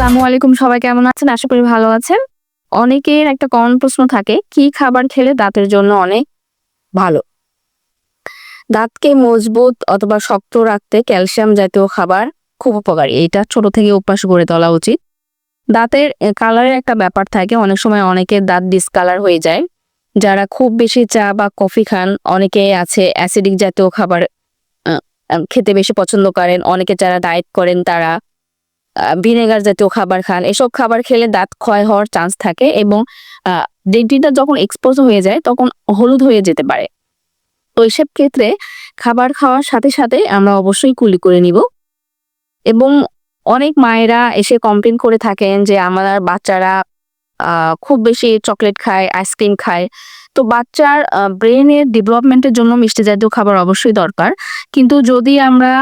আসসালামু আলাইকুম, সবাই কেমন আছেন? আশা করি ভালো আছেন। অনেকের একটা কমন প্রশ্ন থাকে, কি খাবার খেলে দাঁতের জন্য অনেক ভালো? দাঁতকে মজবুত অথবা শক্ত রাখতে ক্যালসিয়াম জাতীয় খাবার খুব উপকারী। এটা ছোট থেকে অভ্যাস গড়ে তোলা উচিত। দাঁতের কালারের একটা ব্যাপার থাকে, অনেক সময় অনেকের দাঁত ডিসকালার হয়ে যায়। যারা খুব বেশি চা বা কফি খান, অনেকে আছে অ্যাসিডিক জাতীয় খাবার আ খেতে বেশি পছন্দ করেন। অনেকে যারা ডায়েট করেন তারা ভিনেগার জাতীয় খাবার খান। এসব খাবার খেলে দাঁত ক্ষয় হওয়ার চান্স থাকে এবং ডেন্টিনটা যখন এক্সপোজ হয়ে যায় তখন হলুদ হয়ে যেতে পারে। তো এসব ক্ষেত্রে খাবার খাওয়ার সাথে সাথে আমরা অবশ্যই কুলি করে নিব। এবং অনেক মায়েরা এসে কমপ্লেন করে থাকেন যে আমার বাচ্চারা খুব বেশি চকলেট খায়, আইসক্রিম খায়। তো বাচ্চার ব্রেনের ডেভেলপমেন্টের জন্য মিষ্টি জাতীয় খাবার অবশ্যই দরকার। কিন্তু যদি আমরা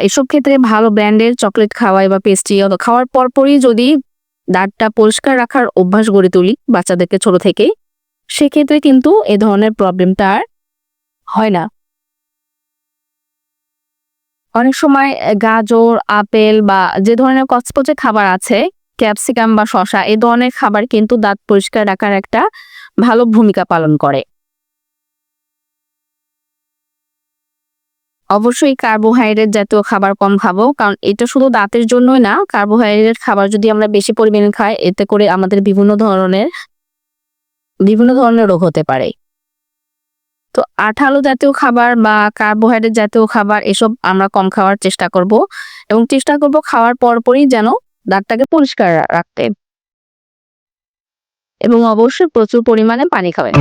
এসব ক্ষেত্রে ভালো ব্র্যান্ডের চকলেট খাওয়াই বা পেস্ট্রি খাওয়ার পরপরই যদি দাঁতটা পরিষ্কার রাখার অভ্যাস গড়ে তুলি বাচ্চাদেরকে ছোট থেকেই, সেক্ষেত্রে কিন্তু এ ধরনের প্রবলেমটা আর হয় না। অনেক সময় গাজর, আপেল বা যে ধরনের কচকচে খাবার আছে, ক্যাপসিকাম বা শসা এ ধরনের খাবার কিন্তু দাঁত পরিষ্কার রাখার একটা ভালো ভূমিকা পালন করে। অবশ্যই কার্বোহাইড্রেট জাতীয় খাবার কম খাবো, কারণ এটা শুধু দাঁতের জন্যই না, কার্বোহাইড্রেট খাবার যদি আমরা বেশি পরিমাণে খাই এতে করে আমাদের বিভিন্ন ধরনের রোগ হতে পারে। তো আঠালো জাতীয় খাবার বা কার্বোহাইড্রেট জাতীয় খাবার এসব আমরা কম খাওয়ার চেষ্টা করব এবং চেষ্টা করব খাওয়ার পরপরই যেন দাঁতটাকে পরিষ্কার রাখতে, এবং অবশ্যই প্রচুর পরিমাণে পানি খাবেন।